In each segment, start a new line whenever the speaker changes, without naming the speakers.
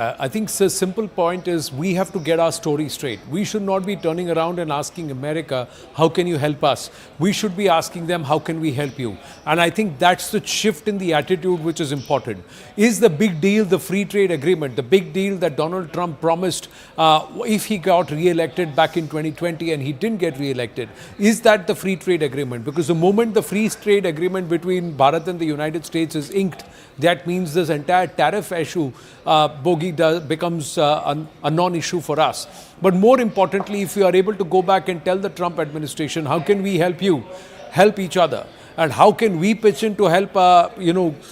I think the simple point is we have to get our story straight. We should not be turning around and asking America, how can you help us? We should be asking them, how can we help you? And I think that's the shift in the attitude which is important. Is the big deal the free trade agreement, the big deal that Donald Trump promised if he got re-elected back in 2020 and he didn't get re-elected? Is that the free trade agreement? Because the moment the free trade agreement between Bharat and the United States is inked, that means this entire tariff issue becomes a non-issue for us. But more importantly, if we are able to go back and tell the Trump administration, how can we help you, help each other? And how can we pitch in to help,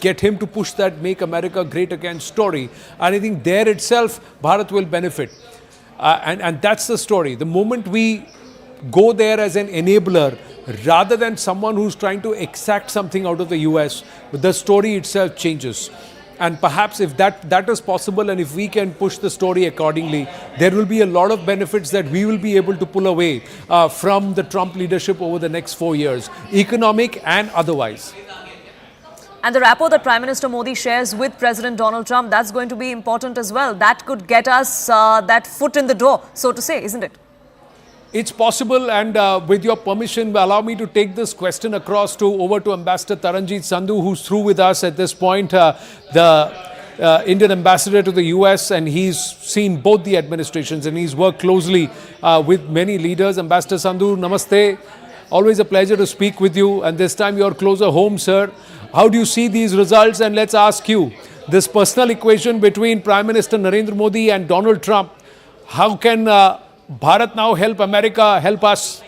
get him to push that Make America Great Again story? And I think there itself, Bharat will benefit. And that's the story. The moment we go there as an enabler, rather than someone who's trying to exact something out of the US, the story itself changes. And perhaps if that is possible and if we can push the story accordingly, there will be a lot of benefits that we will be able to pull away from the Trump leadership over the next 4 years, economic and otherwise.
And the rapport that Prime Minister Modi shares with President Donald Trump, that's going to be important as well. That could get us that foot in the door, so to say, isn't it?
It's possible, and with your permission, allow me to take this question over to Ambassador Taranjeet Sandhu, who's through with us at this point, the Indian ambassador to the US, and he's seen both the administrations and he's worked closely with many leaders. Ambassador Sandhu, namaste. Always a pleasure to speak with you, and this time you're closer home, sir. How do you see these results? And let's ask you, this personal equation between Prime Minister Narendra Modi and Donald Trump, how can Bharat now help America, help us?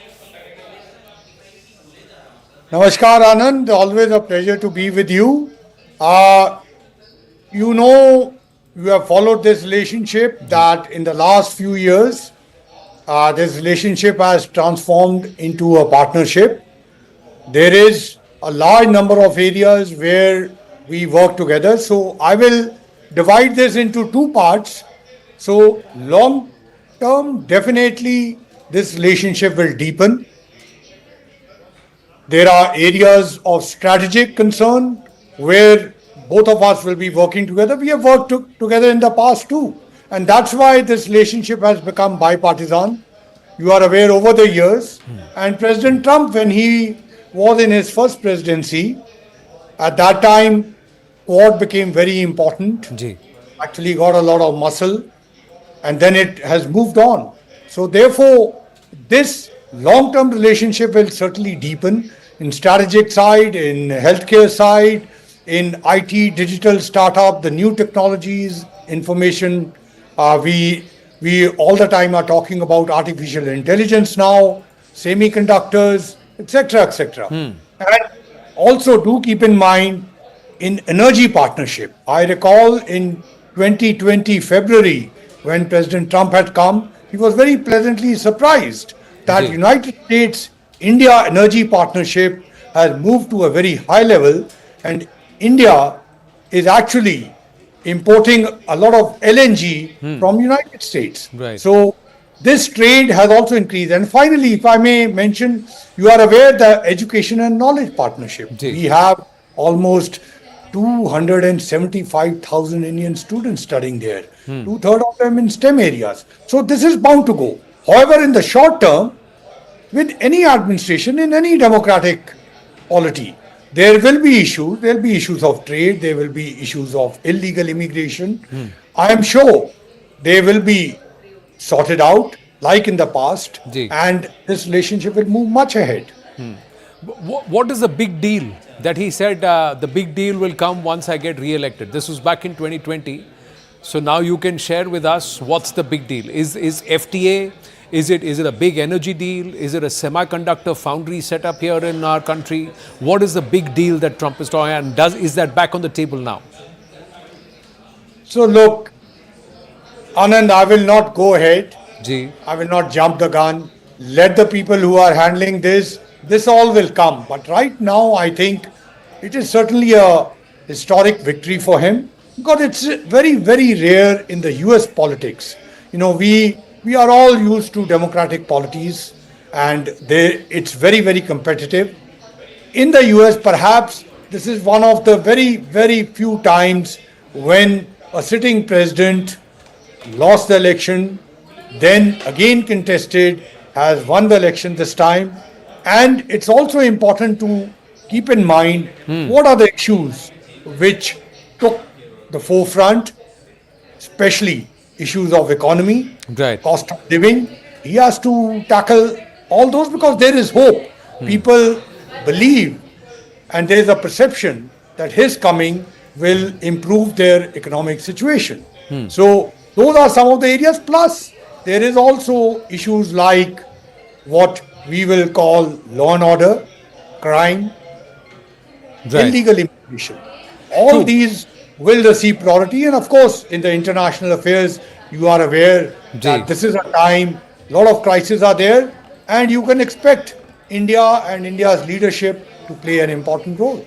Namaskar, Anand. Always a pleasure to be with you. You have followed this relationship that in the last few years, this relationship has transformed into a partnership. There is a large number of areas where we work together. So I will divide this into two parts. So long term, definitely this relationship will deepen. There are areas of strategic concern where both of us will be working together. We have worked together in the past too. And that's why this relationship has become bipartisan. You are aware over the years. And President Trump, when he was in his first presidency, at that time, Quad became very important. Actually got a lot of muscle. And then it has moved on. So therefore, this long-term relationship will certainly deepen in strategic side, in healthcare side, in IT, digital startup, the new technologies, information. We all the time are talking about artificial intelligence now, semiconductors, etc., etc. And also do keep in mind in energy partnership. I recall in 2020 February, when President Trump had come, he was very pleasantly surprised that United States-India energy partnership has moved to a very high level, and India is actually importing a lot of LNG from United States. So this trade has also increased. And finally, if I may mention, you are aware the education and knowledge partnership. We have almost 275,000 Indian students studying there, 2/3 of them in STEM areas. So this is bound to go. However, in the short term, with any administration, in any democratic polity, there will be issues. There will be issues of trade. There will be issues of illegal immigration. I am sure they will be sorted out like in the past, and this relationship will move much ahead.
What is the big deal that he said the big deal will come once I get re-elected? This was back in 2020. So now you can share with us what's the big deal. Is FTA, is it a big energy deal? Is it a semiconductor foundry set up here in our country? What is the big deal that Trump is talking, and is that back on the table now?
So look, Anand, I will not go ahead. I will not jump the gun. Let the people who are handling this all will come. But right now, I think it is certainly a historic victory for him, because it's very, very rare in the US politics. We are all used to democratic polities, and it's very, very competitive. In the US, perhaps this is one of the very, very few times when a sitting president lost the election, then again contested, has won the election this time. And it's also important to keep in mind what are the issues which took the forefront, especially issues of economy,
Right.
cost of living. He has to tackle all those because there is hope. People believe and there is a perception that his coming will improve their economic situation. So those are some of the areas. Plus, there is also issues like what we will call law and order, crime,
Right.
illegal immigration. All
True.
these will receive priority. And of course, in the international affairs, you are aware that this is a time, a lot of crises are there, and you can expect India and India's leadership to play an important role.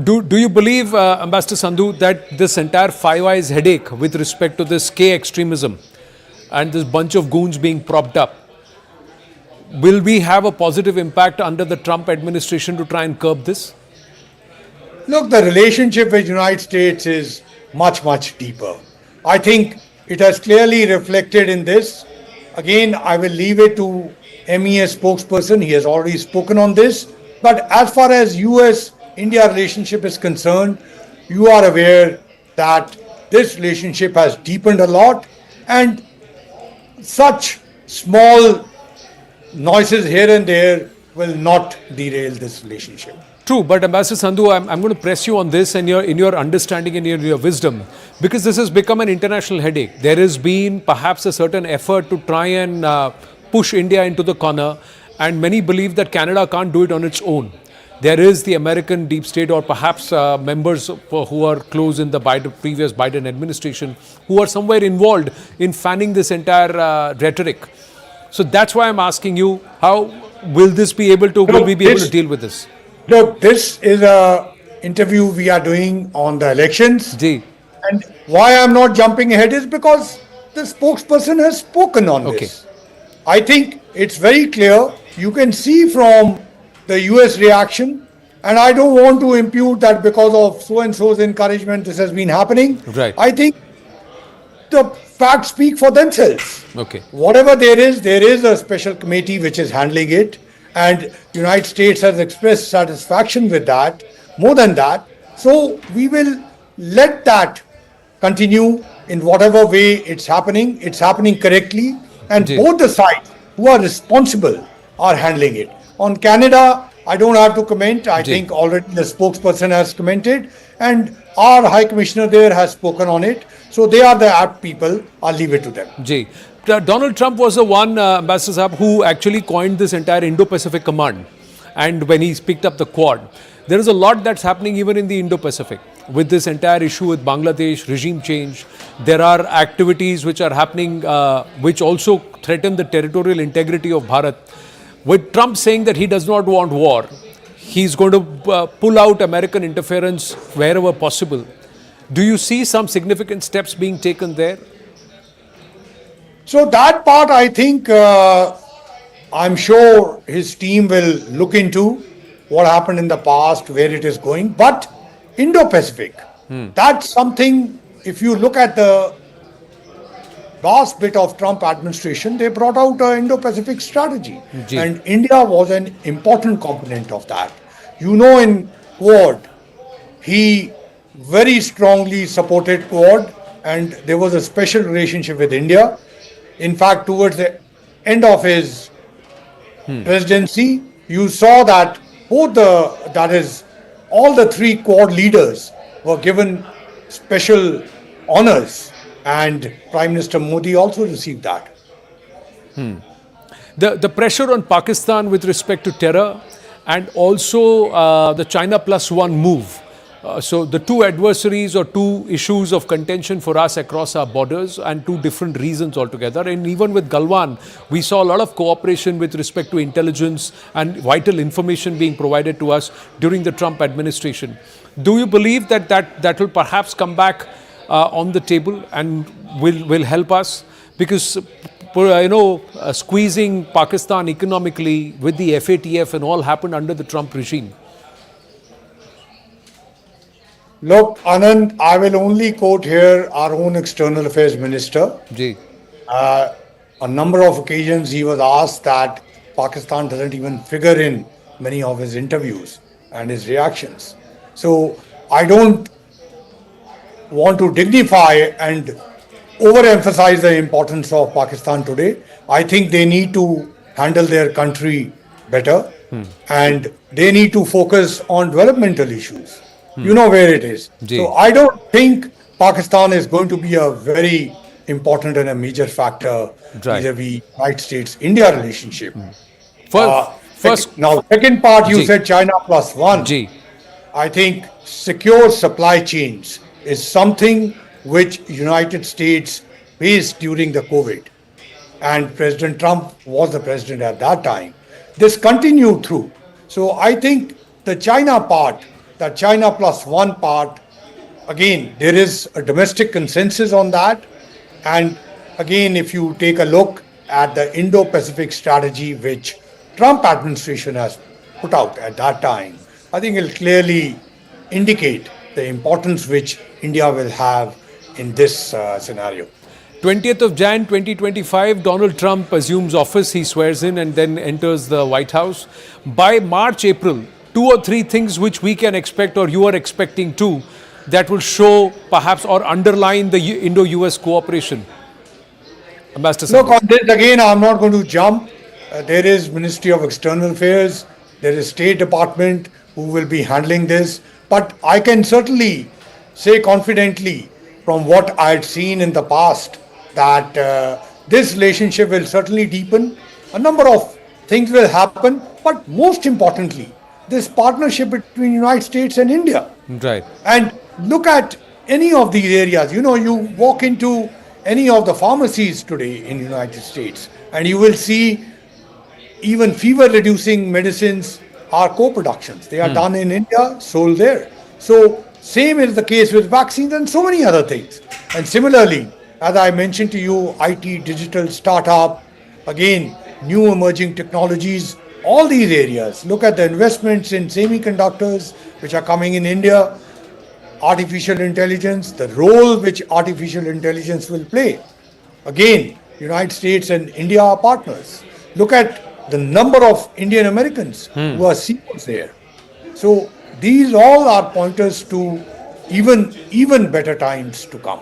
Do you believe, Ambassador Sandhu, that this entire Five Eyes headache with respect to this K extremism and this bunch of goons being propped up, will we have a positive impact under the Trump administration to try and curb this?
Look, the relationship with the United States is much, much deeper. I think it has clearly reflected in this. Again, I will leave it to MES spokesperson. He has already spoken on this. But as far as US-India relationship is concerned, you are aware that this relationship has deepened a lot, and such small noises here and there will not derail this relationship.
True, but Ambassador Sandhu, I'm going to press you on this and in your understanding and in your wisdom, because this has become an international headache. There has been perhaps a certain effort to try and push India into the corner, and many believe that Canada can't do it on its own. There is the American deep state, or perhaps members who are close in the previous Biden administration, who are somewhere involved in fanning this entire rhetoric. So that's why I'm asking you, how will this be able to, will we be able to deal with this?
Look, this is a interview we are doing on the elections.
Ji.
And why I'm not jumping ahead is because the spokesperson has spoken on this. I think it's very clear. You can see from the US reaction, and I don't want to impute that because of so-and-so's encouragement this has been happening.
Right.
I think the facts speak for themselves.
Okay.
Whatever there is a special committee which is handling it, and United States has expressed satisfaction with that, more than that. So we will let that continue in whatever way it's happening correctly, and
Ji.
both the sides who are responsible are handling it. On Canada, I don't have to comment. I
Ji.
think already the spokesperson has commented, and our High Commissioner there has spoken on it. So they are the apt people. I'll leave it to them.
Ji. Donald Trump was the one, Ambassador Saab, who actually coined this entire Indo-Pacific command. And when he picked up the Quad, there is a lot that's happening even in the Indo-Pacific. With this entire issue with Bangladesh, regime change, there are activities which are happening which also threaten the territorial integrity of Bharat. With Trump saying that he does not want war, he's going to pull out American interference wherever possible. Do you see some significant steps being taken there?
So that part, I think, I'm sure his team will look into what happened in the past, where it is going. But Indo-Pacific, that's something, if you look at the last bit of Trump administration, they brought out an Indo-Pacific strategy.
Ji.
And India was an important component of that. You know, in Quad, he very strongly supported Quad, and there was a special relationship with India. In fact, towards the end of his presidency, you saw that all the three Quad leaders were given special honors, and Prime Minister Modi also received that.
The pressure on Pakistan with respect to terror, and also the China +1 move. So the two adversaries or two issues of contention for us across our borders, and two different reasons altogether. And even with Galwan, we saw a lot of cooperation with respect to intelligence and vital information being provided to us during the Trump administration. Do you believe that will perhaps come back on the table and will help us? Because squeezing Pakistan economically with the FATF and all happened under the Trump regime.
Look, Anand, I will only quote here our own External Affairs Minister.
Ji.
A number of occasions he was asked that Pakistan doesn't even figure in many of his interviews and his reactions. So I don't want to dignify and overemphasize the importance of Pakistan today. I think they need to handle their country better and they need to focus on developmental issues. You know where it is.
Ji.
So I don't think Pakistan is going to be a very important and a major factor
Right.
vis-a-vis United States-India relationship.
First,
Second part, you
Ji.
said China plus one.
Ji.
I think secure supply chains is something which United States faced during the COVID. And President Trump was the president at that time. This continued through. So I think the China part, the China plus one part, again, there is a domestic consensus on that. And again, if you take a look at the Indo-Pacific strategy which Trump administration has put out at that time, I think it'll clearly indicate the importance which India will have in this scenario.
20th of Jan 2025, Donald Trump assumes office, he swears in and then enters the White House. By March, April, 2 or 3 things which we can expect or you are expecting too that will show perhaps or underline the Indo-US cooperation. Ambassador
Look,
Sandhu.
on this again, I'm not going to jump. There is Ministry of External Affairs, there is State Department who will be handling this. But I can certainly say confidently from what I had seen in the past that this relationship will certainly deepen. A number of things will happen, but most importantly, this partnership between United States and India.
Right.
And look at any of these areas. You know, you walk into any of the pharmacies today in United States and you will see even fever reducing medicines are co-productions. They are done in India, sold there. So same is the case with vaccines and so many other things. And similarly, as I mentioned to you, IT, digital, startup, again, new emerging technologies, all these areas. Look at the investments in semiconductors which are coming in India, artificial intelligence, the role which artificial intelligence will play. Again, United States and India are partners. Look at the number of Indian Americans who are CEOs there. So these all are pointers to even better times to come.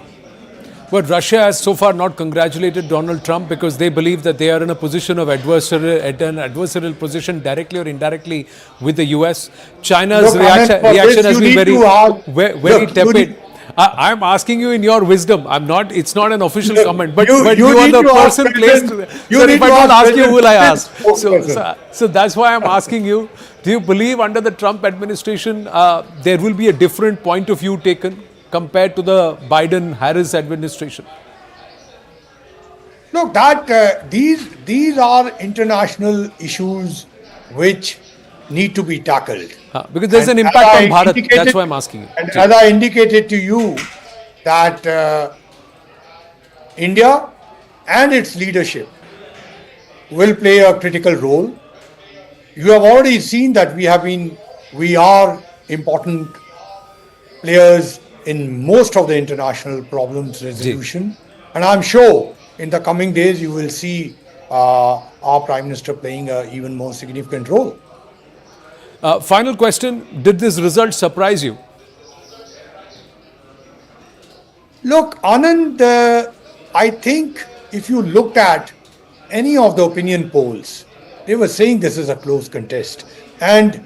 But Russia has so far not congratulated Donald Trump because they believe that they are in a position of adversarial position directly or indirectly with the US. China's
Look, Anand, for
reaction
this
has
you
been
need to ask-
very
Look, you
tepid.
need-
I'm asking you in your wisdom. It's not an official
Look,
comment, but
you
you are
need
the
to ask
person placed.
President- you
Sir,
need
if I
to
don't
ask
ask you, who will I ask?
President-
So that's why I'm asking you. Do you believe under the Trump administration there will be a different point of view taken compared to the Biden-Harris administration?
Look, that these are international issues which need to be tackled.
Because there's an
And
impact
as
on
I
Bharat.
indicated-
That's why I'm asking you.
And as I indicated to you, that India and its leadership will play a critical role. You have already seen that we are important players in most of the international problems resolution. And I'm sure in the coming days you will see our Prime Minister playing an even more significant role.
Final question. Did this result surprise you?
Look, Anand, I think if you looked at any of the opinion polls, they were saying this is a close contest. And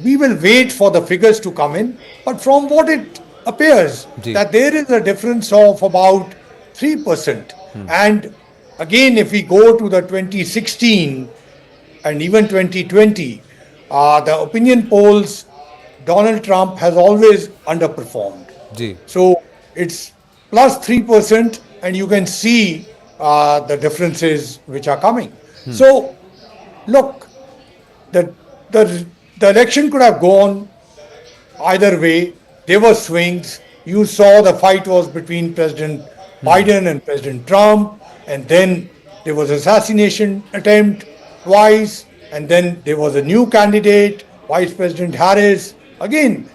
we will wait for the figures to come in. But from what it appears,
Ji.
that there is a difference of about 3%. And again, if we go to the 2016 and even 2020, the opinion polls, Donald Trump has always underperformed.
Ji.
So it's plus 3%, and you can see the differences which are coming. So, look, the election could have gone either way. There were swings. You saw the fight was between President Biden and President Trump, and then there was assassination attempt twice, and then there was a new candidate, Vice President Harris. Again,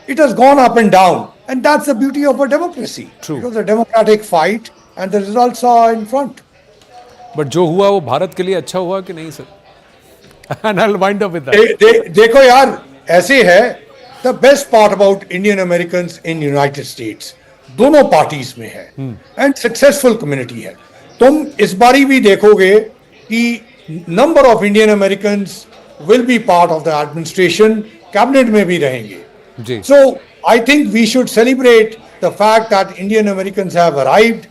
it has gone up and down. And that's the beauty of a democracy.
True.
It was a democratic fight and the results are in front.
But जो हुआ वो भारत के लिए अच्छा हुआ कि नहीं sir? And I'll wind up with that.
देखो यार, ऐसे है, the best part about Indian Americans in United States, दोनों पार्टीज में है, and successful community है. तुम इस बारी भी देखोगे कि number of Indian Americans will be part of the administration, cabinet में भी रहेंगे.
जी.
So I think we should celebrate the fact that Indian Americans have arrived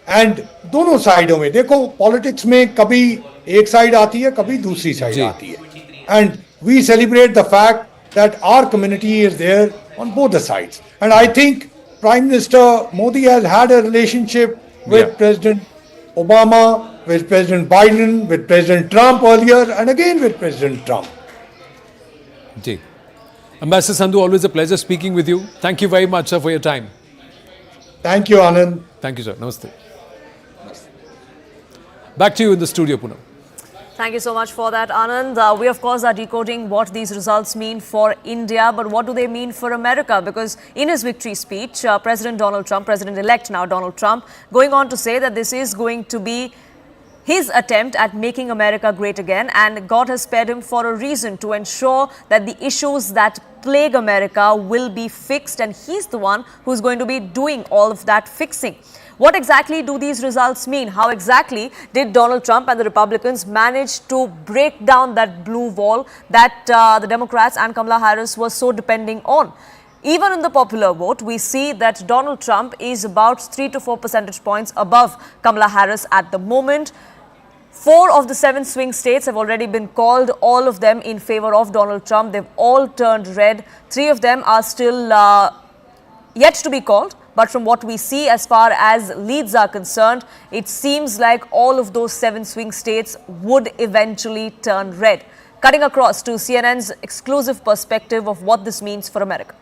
and दोनों साइडों में देखो पॉलिटिक्स में कभी एक साइड आती है कभी दूसरी साइड आती है and we celebrate the fact that our community is there on both the sides and I think Prime Minister Modi has had a relationship with President Obama, with President Biden, with President Trump earlier and again with President Trump.
Ji. Ambassador Sandhu, always a pleasure speaking with you. Thank you very much, sir, for your time.
Thank you, Anand.
Thank you, sir. Namaste. Back to you in the studio, Poonam.
Thank you so much for that, Anand. We, of course, are decoding what these results mean for India, but what do they mean for America? Because in his victory speech, President Donald Trump, President-elect now Donald Trump, going on to say that this is going to be his attempt at making America great again, and God has spared him for a reason, to ensure that the issues that plague America will be fixed, and he's the one who's going to be doing all of that fixing. What exactly do these results mean? How exactly did Donald Trump and the Republicans manage to break down that blue wall that the Democrats and Kamala Harris were so depending on? Even in the popular vote, we see that Donald Trump is about 3 to 4 percentage points above Kamala Harris at the moment. 4 of the 7 swing states have already been called, all of them in favor of Donald Trump. They've all turned red. 3 of them are still yet to be called. But from what we see as far as leads are concerned, it seems like all of those 7 swing states would eventually turn red. Cutting across to CNN's exclusive perspective of what this means for America.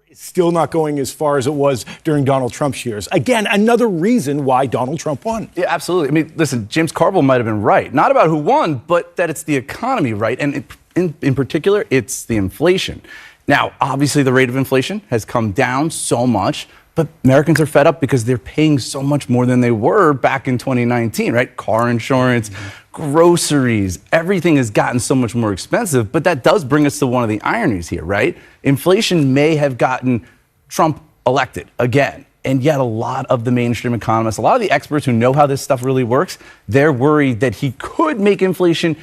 It's still not going as far as it was during Donald Trump's years. Again, another reason why Donald Trump won.
Yeah, absolutely. I mean, listen, James Carville might have been right. Not about who won, but that it's the economy, right? And in particular, it's the inflation. Now, obviously, the rate of inflation has come down so much, but Americans are fed up because they're paying so much more than they were back in 2019, right? Car insurance, groceries, everything has gotten so much more expensive. But that does bring us to one of the ironies here, right? Inflation may have gotten Trump elected again. And yet a lot of the mainstream economists, a lot of the experts who know how this stuff really works, they're worried that he could make inflation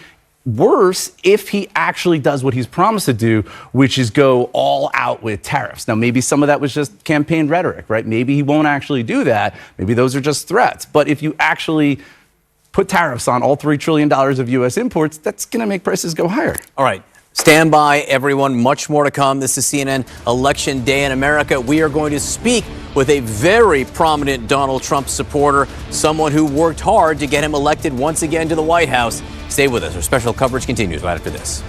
worse if he actually does what he's promised to do, which is go all out with tariffs. Now, maybe some of that was just campaign rhetoric, right? Maybe he won't actually do that. Maybe those are just threats. But if you actually put tariffs on all $3 trillion of U.S. imports, that's going to make prices go higher.
All right. Stand by, everyone. Much more to come. This is CNN Election Day in America. We are going to speak with a very prominent Donald Trump supporter, someone who worked hard to get him elected once again to the White House. Stay with us. Our special coverage continues right after this.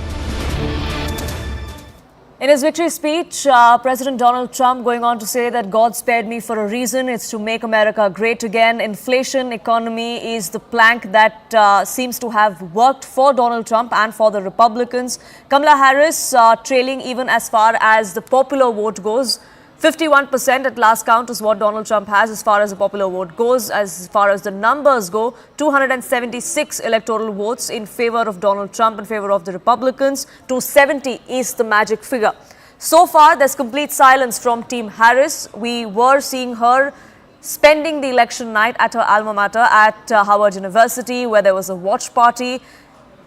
In his victory speech, President Donald Trump going on to say that God spared me for a reason. It's to make America great again. Inflation, economy is the plank that seems to have worked for Donald Trump and for the Republicans. Kamala Harris trailing even as far as the popular vote goes. 51% at last count is what Donald Trump has as far as the popular vote goes. As far as the numbers go, 276 electoral votes in favor of Donald Trump, in favor of the Republicans. 270 is the magic figure. So far, there's complete silence from Team Harris. We were seeing her spending the election night at her alma mater at Howard University, where there was a watch party.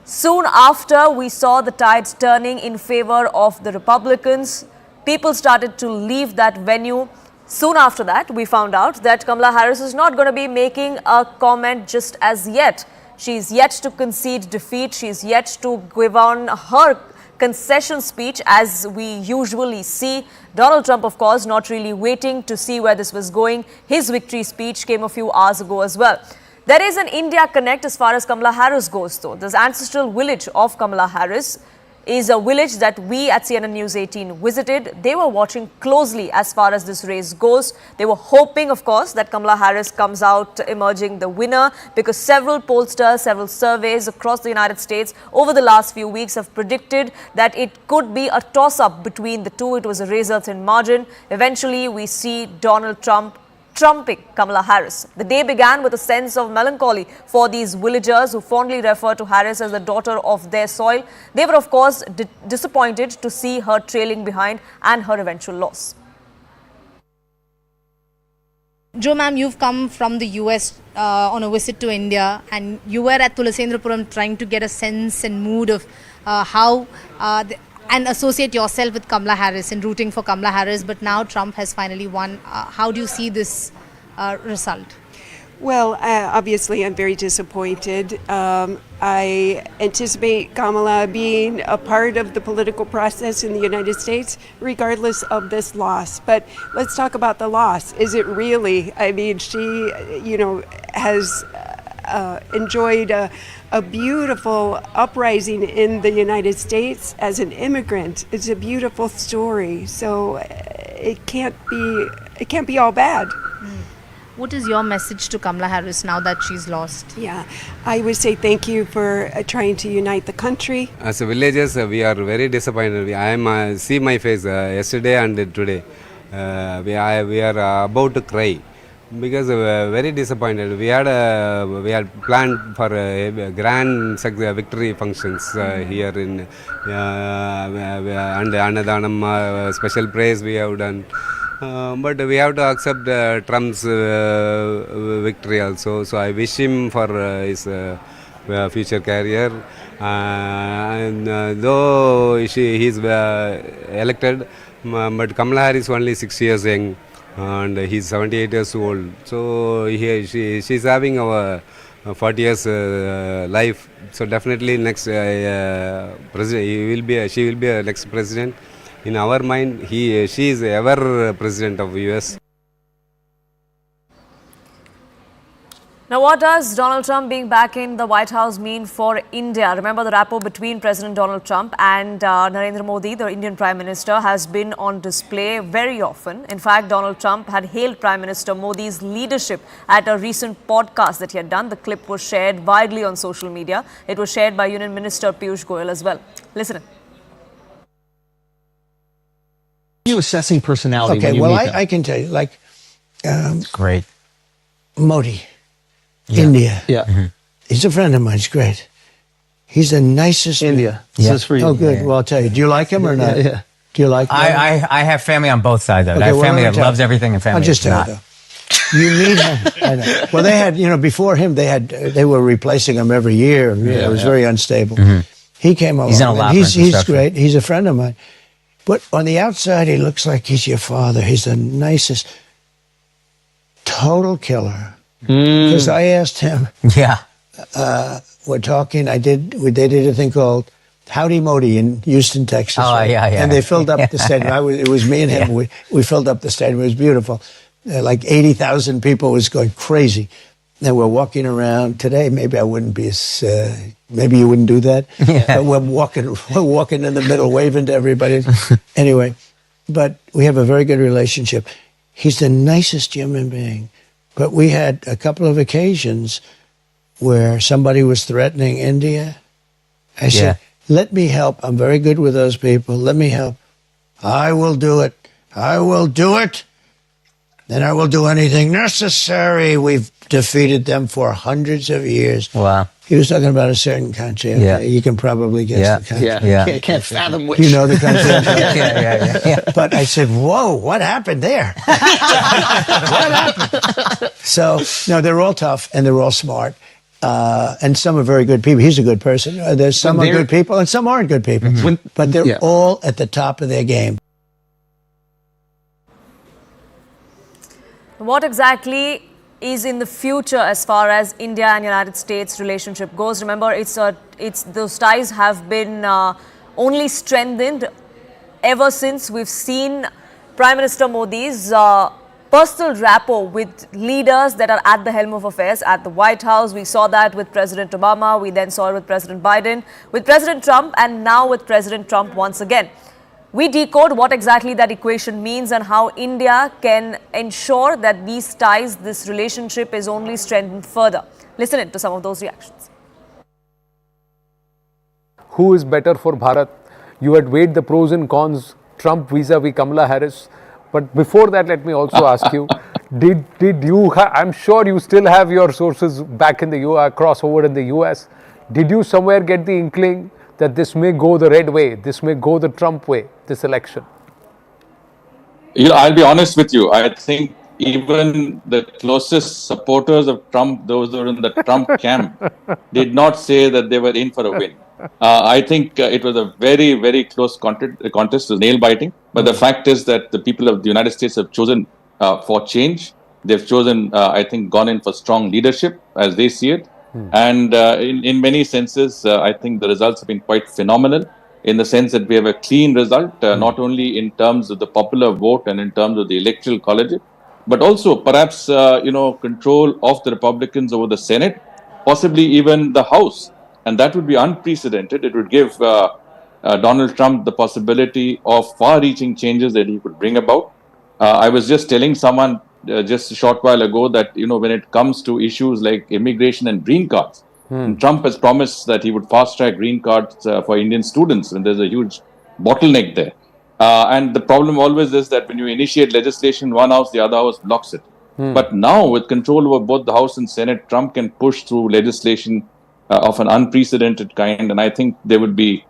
Soon after, we saw the tides turning in favor of the Republicans. People started to leave that venue. Soon after that, we found out that Kamala Harris is not going to be making a comment just as yet. She's yet to concede defeat. She's yet to give on her concession speech as we usually see. Donald Trump, of course, not really waiting to see where this was going. His victory speech came a few hours ago as well. There is an India connect as far as Kamala Harris goes, though. This ancestral village of Kamala Harris is a village that we at CNN News 18 visited. They were watching closely as far as this race goes. They were hoping, of course, that Kamala Harris comes out emerging the winner, because several pollsters, several surveys across the United States over the last few weeks have predicted that it could be a toss-up between the two. It was a razor-thin margin. Eventually, we see Donald Trump trumping Kamala Harris. The day began with a sense of melancholy for these villagers who fondly refer to Harris as the daughter of their soil. They were, of course, disappointed to see her trailing behind and her eventual loss.
Jo ma'am, you've come from the US on a visit to India, and you were at Tulasendrapuram trying to get a sense and mood of how and associate yourself with Kamala Harris and rooting for Kamala Harris, but now Trump has finally won. How do you see this result?
Well, obviously I'm very disappointed. I anticipate Kamala being a part of the political process in the United States, regardless of this loss. But let's talk about the loss. Is it really? I mean, she, has enjoyed a beautiful uprising in the United States as an immigrant. It's a beautiful story. So it can't be all bad.
What is your message to Kamala Harris now that she's lost?
Yeah, I would say thank you for trying to unite the country.
As villagers, we are very disappointed. I am see my face yesterday and today. We are about to cry because very disappointed. We had planned for grand victory functions here in and Annadanam special praise we have done. But we have to accept Trump's victory also. So I wish him for his future career. And though he's elected, but Kamala Harris is only 6 years young, and he's 78 years old. So she's having a 40 years life. So definitely next president, she will be a next president. In our mind, she is ever president of US.
Now, what does Donald Trump being back in the White House mean for India? Remember, the rapport between President Donald Trump and Narendra Modi, the Indian Prime Minister, has been on display very often. In fact, Donald Trump had hailed Prime Minister Modi's leadership at a recent podcast that he had done. The clip was shared widely on social media. It was shared by Union Minister Piyush Goyal as well. Listen.
You assessing personality?
Okay, well, I can tell you, like,
Great.
Modi, India.
Yeah. Mm-hmm.
He's a friend of mine. He's great. He's the nicest.
India.
Yeah.
This is for you.
Oh, good. Well, I'll tell you. Do you like him or not?
Yeah.
Do you like him?
I have family on both sides of it.
Okay,
I have
well,
family
let me
that
tell
loves
you.
everything and family
I'll just
that's
tell
not.
you, though. You need him. I know. Well, they had, before him, they were replacing him every year. It was very unstable.
Mm-hmm.
He came along.
He's in a lot of
He's
construction.
great. He's a friend of mine. But on the outside, he looks like he's your father. He's the nicest, total killer. Because I asked him,
Yeah.
we're talking, they did a thing called Howdy Modi in Houston, Texas.
Oh, yeah.
And they filled up the stadium. It was me and him.
Yeah.
We filled up the stadium. It was beautiful. Like 80,000 people. It was going crazy. And we're walking around today. Maybe I wouldn't be as, maybe you wouldn't do that.
Yeah.
But we're walking in the middle, waving to everybody. Anyway, but we have a very good relationship. He's the nicest human being. But we had a couple of occasions where somebody was threatening India. I said, let me help. I'm very good with those people. Let me help. I will do it. I will do it. Then I will do anything necessary. We've defeated them for hundreds of years.
Wow.
He was talking about a certain country. Okay?
Yeah.
You can probably guess the country.
Yeah. Can't fathom which.
You know the country.
Yeah.
But I said, whoa, what happened there? What happened? So, no, they're all tough and they're all smart. And some are very good people. He's a good person. There's some are good people and some aren't good people. But they're all at the top of their game.
What exactly is in the future as far as India and United States relationship goes? Remember, those ties have been only strengthened ever since we've seen Prime Minister Modi's personal rapport with leaders that are at the helm of affairs at the White House. We saw that with President Obama. We then saw it with President Biden, with President Trump, and now with President Trump once again. We decode what exactly that equation means and how India can ensure that these ties, this relationship is only strengthened further. Listen in to some of those reactions.
Who is better for Bharat? You had weighed the pros and cons, Trump vis-a-vis Kamala Harris. But before that, let me also ask you, did you, I'm sure you still have your sources back in the US, crossover in the US. Did you somewhere get the inkling that this may go the red way, this may go the Trump way, this election?
I'll be honest with you. I think even the closest supporters of Trump, those who are in the Trump camp, did not say that they were in for a win. I think it was a very, very close contest. It was nail-biting. But the fact is that the people of the United States have chosen for change. They've chosen, I think, gone in for strong leadership as they see it. And in many senses, I think the results have been quite phenomenal in the sense that we have a clean result, not only in terms of the popular vote and in terms of the electoral college, but also perhaps, control of the Republicans over the Senate, possibly even the House. And that would be unprecedented. It would give Donald Trump the possibility of far-reaching changes that he could bring about. I was just telling someone just a short while ago that, when it comes to issues like immigration and green cards, Trump has promised that he would fast-track green cards for Indian students when there's a huge bottleneck there. And the problem always is that when you initiate legislation, one house, the other house blocks it. But now, with control over both the House and Senate, Trump can push through legislation of an unprecedented kind. And I think there would be,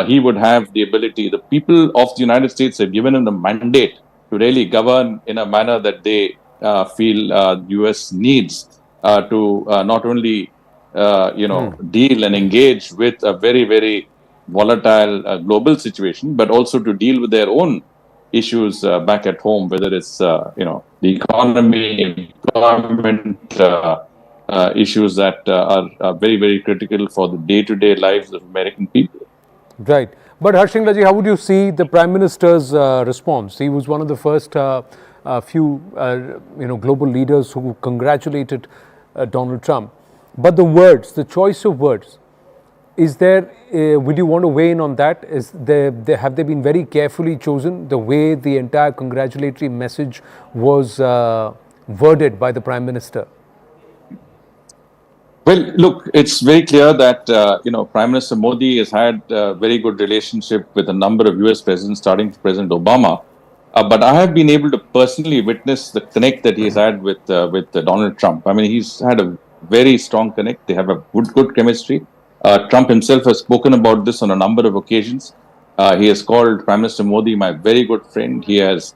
he would have the ability. The people of the United States have given him the mandate to really govern in a manner that they feel U.S. needs to not only, deal and engage with a very, very volatile global situation, but also to deal with their own issues back at home, whether it's, the economy, employment, issues that are very, very critical for the day-to-day lives of American people.
Right. But Harshinglaji, how would you see the Prime Minister's response? He was one of the first few, global leaders who congratulated Donald Trump. But the words, the choice of words, is there, would you want to weigh in on that? Have they been very carefully chosen, the way the entire congratulatory message was worded by the Prime Minister?
Well, look, it's very clear that, Prime Minister Modi has had a very good relationship with a number of US presidents, starting with President Obama. But I have been able to personally witness the connect that he's had with Donald Trump. I mean, he's had a very strong connect. They have a good chemistry. Trump himself has spoken about this on a number of occasions. He has called Prime Minister Modi my very good friend. He has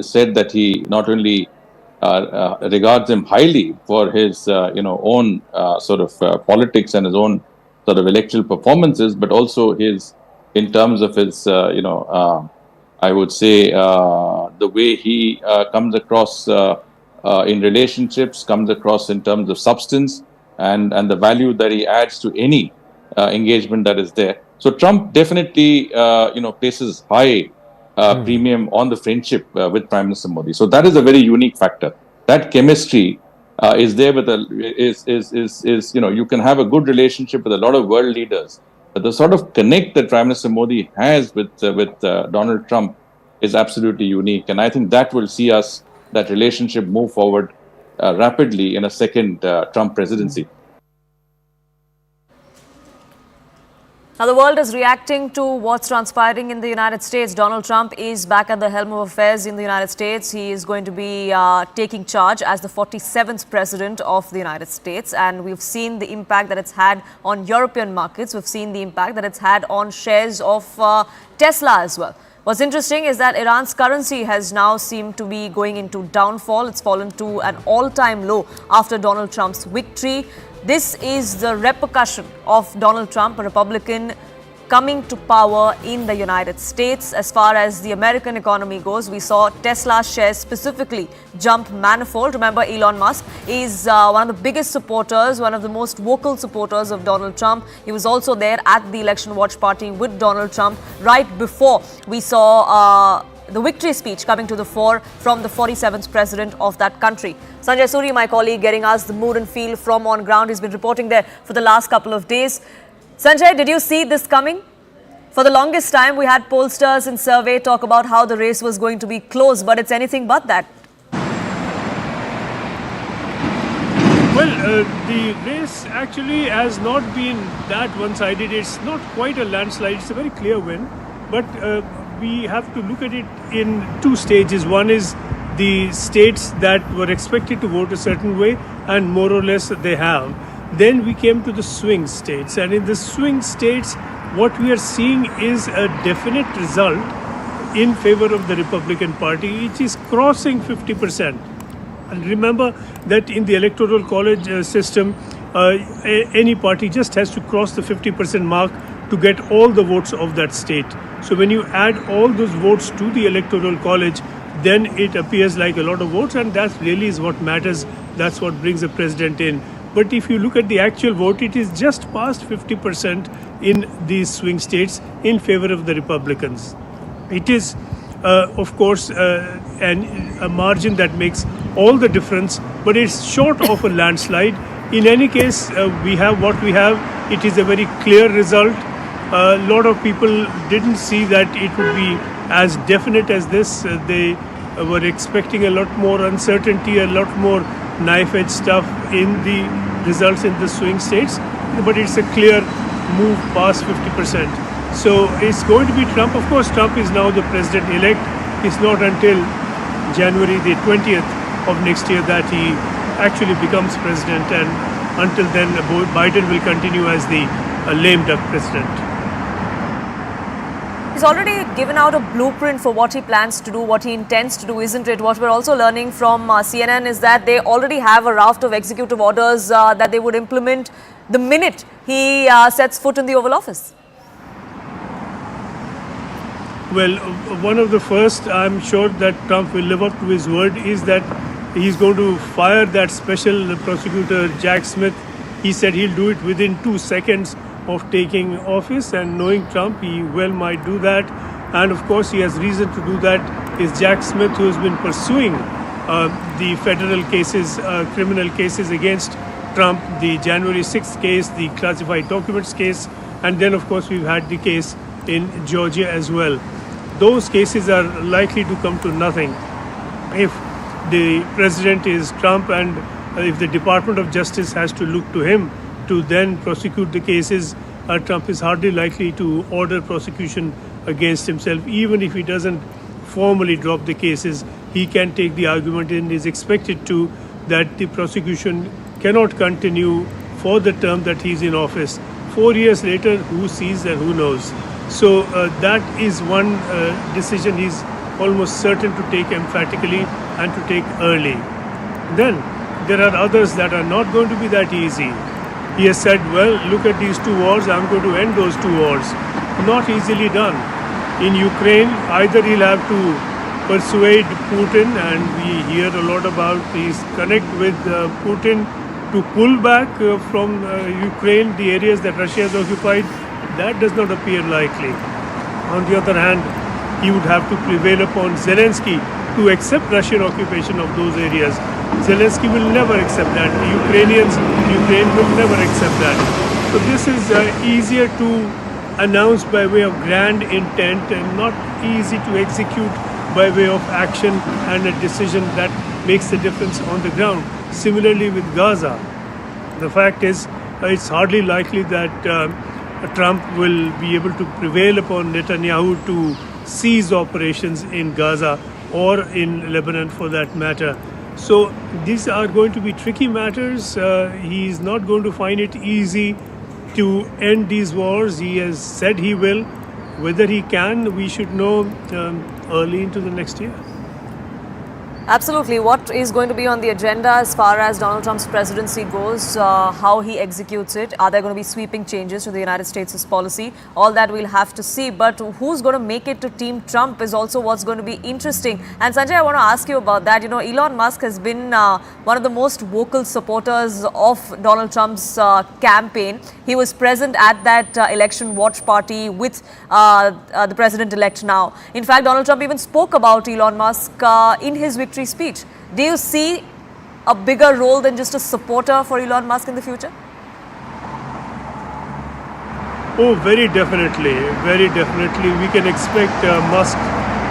said that he not only regards him highly for his, own politics and his own sort of electoral performances, but also in terms of his, I would say, the way he comes across in relationships, comes across in terms of substance, and the value that he adds to any engagement that is there. So Trump definitely, places high premium on the friendship with Prime Minister Modi. So that is a very unique factor. That chemistry is there with you can have a good relationship with a lot of world leaders, but the sort of connect that Prime Minister Modi has with Donald Trump is absolutely unique. And I think that will see that relationship move forward rapidly in a second Trump presidency.
Now, the world is reacting to what's transpiring in the United States. Donald Trump is back at the helm of affairs in the United States. He is going to be taking charge as the 47th president of the United States. And we've seen the impact that it's had on European markets. We've seen the impact that it's had on shares of Tesla as well. What's interesting is that Iran's currency has now seemed to be going into downfall. It's fallen to an all-time low after Donald Trump's victory. This is the repercussion of Donald Trump, a Republican, coming to power in the United States. As far as the American economy goes, we saw Tesla shares specifically jump manifold. Remember, Elon Musk is one of the biggest supporters, one of the most vocal supporters of Donald Trump. He was also there at the election watch party with Donald Trump right before we saw the victory speech coming to the fore from the 47th president of that country. Sanjay Suri, my colleague, getting us the mood and feel from on ground. He's been reporting there for the last couple of days. Sanjay, did you see this coming? For the longest time, we had pollsters and survey talk about how the race was going to be close, but it's anything but that.
Well, the race actually has not been that one-sided. It's not quite a landslide. It's a very clear win. But we have to look at it in two stages. One is the states that were expected to vote a certain way, and more or less they have. Then we came to the swing states. And in the swing states, what we are seeing is a definite result in favor of the Republican Party, which is crossing 50%. And remember that in the electoral college system, any party just has to cross the 50% mark to get all the votes of that state. So when you add all those votes to the electoral college, then it appears like a lot of votes, and that really is what matters. That's what brings the president in. But if you look at the actual vote, it is just past 50% in these swing states in favor of the Republicans. It is, of course, a margin that makes all the difference, but it's short of a landslide. In any case, we have what we have. It is a very clear result. A lot of people didn't see that it would be as definite as this. They were expecting a lot more uncertainty, a lot more knife-edge stuff in the results in the swing states, but it's a clear move past 50%. So it's going to be Trump. Of course, Trump is now the president-elect. It's not until January the 20th of next year that he actually becomes president, and until then Biden will continue as the lame duck president.
He's already given out a blueprint for what he plans to do, what he intends to do, isn't it? What we're also learning from CNN is that they already have a raft of executive orders that they would implement the minute he sets foot in the Oval Office.
Well, one of the first, I'm sure that Trump will live up to his word, is that he's going to fire that special prosecutor, Jack Smith. He said he'll do it within 2 seconds of taking office, and knowing Trump, he well might do that. And of course, he has reason to do that. Is Jack Smith, who has been pursuing the federal cases, criminal cases against Trump, the January 6th case, the classified documents case, and then of course we've had the case in Georgia as well. Those cases are likely to come to nothing if the president is Trump, and if the Department of Justice has to look to him to then prosecute the cases. Trump is hardly likely to order prosecution against himself. Even if he doesn't formally drop the cases, he can take the argument, and is expected to, that the prosecution cannot continue for the term that he's in office. 4 years later, who sees and who knows? So that is one decision he's almost certain to take emphatically and to take early. Then there are others that are not going to be that easy. He has said, well, look at these 2 wars, I'm going to end those 2 wars. Not easily done. In Ukraine, either he'll have to persuade Putin, and we hear a lot about his connect with Putin to pull back from Ukraine, the areas that Russia has occupied. That does not appear likely. On the other hand, he would have to prevail upon Zelensky to accept Russian occupation of those areas. Zelensky will never accept that. Ukraine will never accept that. So this is easier to announce by way of grand intent, and not easy to execute by way of action and a decision that makes the difference on the ground. Similarly with Gaza, the fact is it's hardly likely that Trump will be able to prevail upon Netanyahu to cease operations in Gaza or in Lebanon for that matter. So these are going to be tricky matters. He is not going to find it easy to end these wars. He has said he will. Whether he can, we should know early into the next year.
Absolutely. What is going to be on the agenda as far as Donald Trump's presidency goes, how he executes it? Are there going to be sweeping changes to the United States' policy? All that we'll have to see. But who's going to make it to Team Trump is also what's going to be interesting. And Sanjay, I want to ask you about that. You know, Elon Musk has been one of the most vocal supporters of Donald Trump's campaign. He was present at that election watch party with the president-elect now. In fact, Donald Trump even spoke about Elon Musk in his victory speech. Do you see a bigger role than just a supporter for Elon Musk in the future?
Oh, very definitely. Very definitely. We can expect Musk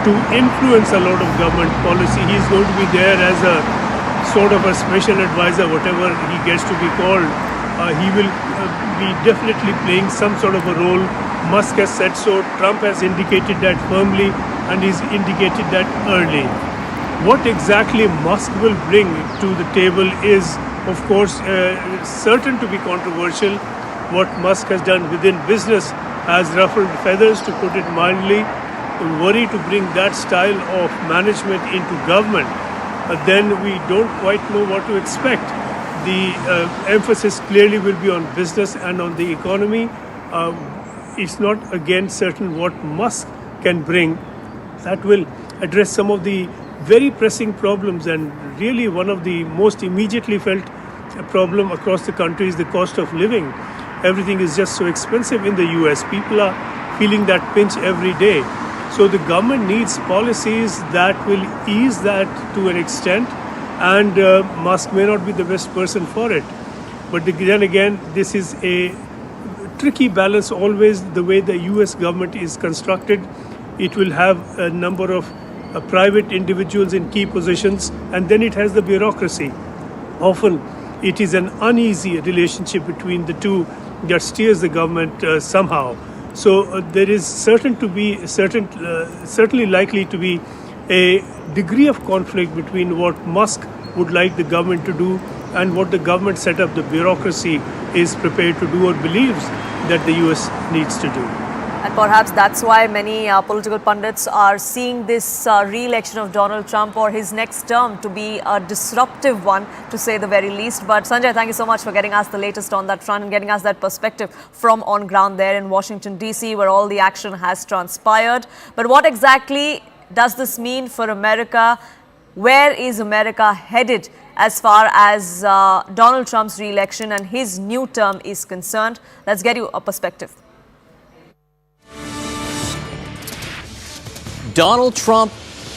to influence a lot of government policy. He's going to be there as a sort of a special advisor, whatever he gets to be called. He will be definitely playing some sort of a role. Musk has said so. Trump has indicated that firmly, and he's indicated that early. What exactly Musk will bring to the table is, of course, certain to be controversial. What Musk has done within business has ruffled feathers, to put it mildly. Worry to bring that style of management into government, then we don't quite know what to expect. The emphasis clearly will be on business and on the economy. It's not again certain what Musk can bring that will address some of the very pressing problems, and really one of the most immediately felt problem across the country is the cost of living. Everything is just so expensive in the US. People are feeling that pinch every day. So the government needs policies that will ease that to an extent, and Musk may not be the best person for it. But then again, this is a tricky balance always, the way the US government is constructed. It will have a number of private individuals in key positions, and then it has the bureaucracy. Often it is an uneasy relationship between the two that steers the government somehow. So there is certainly likely to be a degree of conflict between what Musk would like the government to do and what the government setup, the bureaucracy, is prepared to do or believes that the US needs to do.
And perhaps that's why many political pundits are seeing this re-election of Donald Trump or his next term to be a disruptive one, to say the very least. But Sanjay, thank you so much for getting us the latest on that front and getting us that perspective from on ground there in Washington, D.C., where all the action has transpired. But what exactly does this mean for America? Where is America headed as far as Donald Trump's re-election and his new term is concerned? Let's get you a perspective.
Donald Trump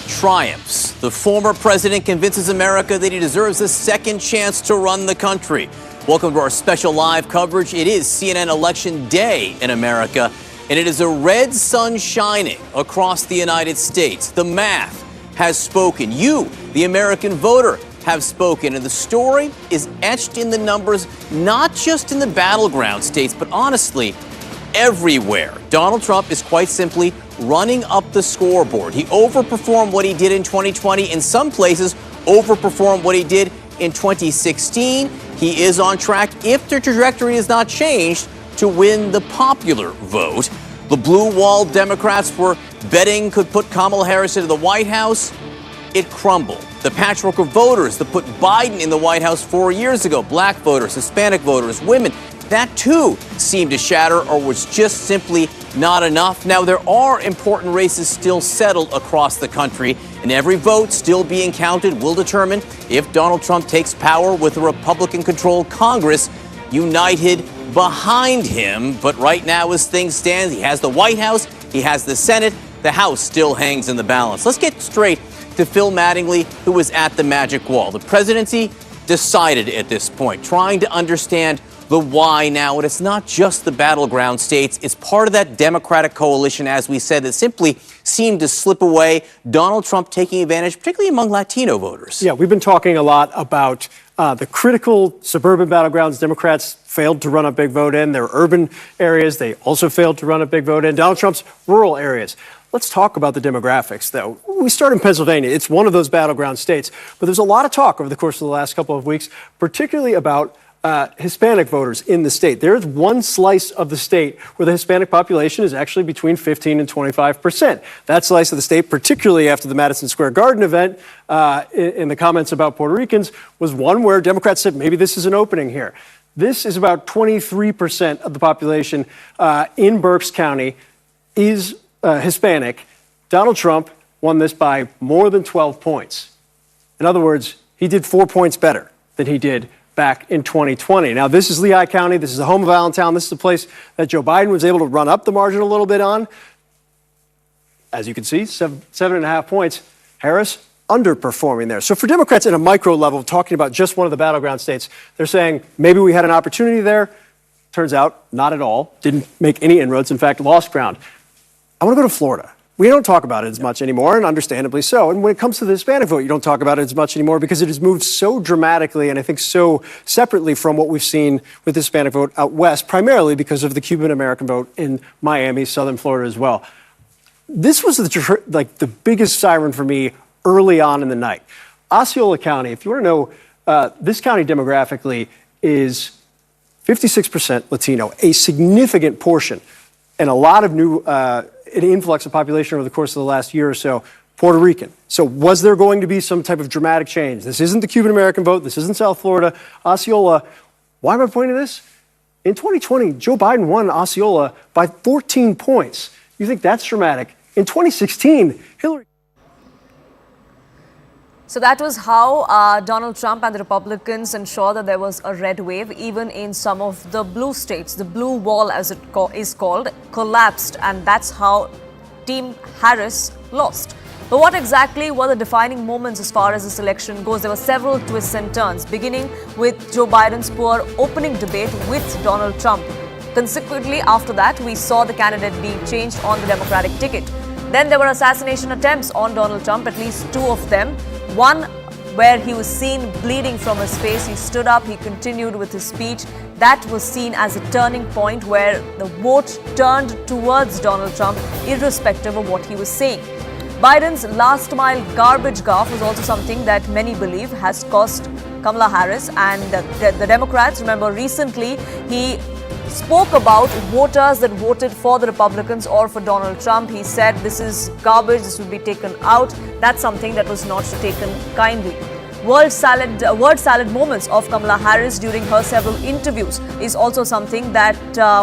triumphs. The former president convinces America that he deserves a second chance to run the country. Welcome to our special live coverage. It is CNN Election Day in America, and it is a red sun shining across the United States. The math has spoken. You, the American voter, have spoken, and the story is etched in the numbers, not just in the battleground states, but honestly, everywhere. Donald Trump is quite simply running up the scoreboard. He overperformed what he did in 2020. In some places, overperformed what he did in 2016. He is on track, if the trajectory is not changed, to win the popular vote. The blue wall Democrats were betting could put Kamala Harris into the White House. It crumbled. The patchwork of voters that put Biden in the White House 4 years ago, black voters, Hispanic voters, women, that too seemed to shatter or was just simply not enough. Now, there are important races still settled across the country, and every vote still being counted will determine if Donald Trump takes power with a Republican-controlled Congress united behind him. But right now, as things stand, he has the White House, he has the Senate, the House still hangs in the balance. Let's get straight to Phil Mattingly, who was at the magic wall. The presidency decided at this point, trying to understand the why now. And it's not just the battleground states. It's part of that Democratic coalition, as we said, that simply seemed to slip away. Donald Trump taking advantage, particularly among Latino voters.
Yeah, we've been talking a lot about the critical suburban battlegrounds. Democrats failed to run a big vote in. Their urban areas, they also failed to run a big vote in. Donald Trump's rural areas. Let's talk about the demographics, though. We start in Pennsylvania. It's one of those battleground states. But there's a lot of talk over the course of the last couple of weeks, particularly about Hispanic voters in the state. There's one slice of the state where the Hispanic population is actually between 15 and 25%. That slice of the state, particularly after the Madison Square Garden event, in the comments about Puerto Ricans, was one where Democrats said maybe this is an opening here. This is about 23% of the population in Berks County is Hispanic. Donald Trump won this by more than 12 points. In other words, he did 4 points better than he did back in 2020. Now, this is Lehigh County. This is the home of Allentown. This is the place that Joe Biden was able to run up the margin a little bit on. As you can see, 7.5 points. Harris underperforming there. So for Democrats at a micro level, talking about just one of the battleground states, they're saying maybe we had an opportunity there. Turns out, not at all. Didn't make any inroads. In fact, lost ground. I want to go to Florida. We don't talk about it as much anymore, and understandably so. And when it comes to the Hispanic vote, you don't talk about it as much anymore because it has moved so dramatically and I think so separately from what we've seen with the Hispanic vote out west, primarily because of the Cuban-American vote in Miami, southern Florida as well. This was the biggest siren for me early on in the night. Osceola County, if you want to know, this county demographically is 56% Latino, a significant portion, and a lot of new an influx of population over the course of the last year or so, Puerto Rican. So was there going to be some type of dramatic change? This isn't the Cuban-American vote. This isn't South Florida. Osceola, why am I pointing to this? In 2020, Joe Biden won Osceola by 14 points. You think that's dramatic? In 2016, Hillary...
So that was how Donald Trump and the Republicans ensured that there was a red wave, even in some of the blue states. The blue wall, as it is called, collapsed, and that's how Team Harris lost. But what exactly were the defining moments as far as this election goes? There were several twists and turns, beginning with Joe Biden's poor opening debate with Donald Trump. Consequently, after that, we saw the candidate being changed on the Democratic ticket. Then there were assassination attempts on Donald Trump, at least 2 of them. One where he was seen bleeding from his face. He stood up, he continued with his speech. That was seen as a turning point where the vote turned towards Donald Trump, irrespective of what he was saying. Biden's last mile garbage gaffe was also something that many believe has cost Kamala Harris and the Democrats. Remember, recently he spoke about voters that voted for the Republicans or for Donald Trump. He said this is garbage, this will be taken out. That's something that was not taken kindly. Word salad moments of Kamala Harris during her several interviews is also something that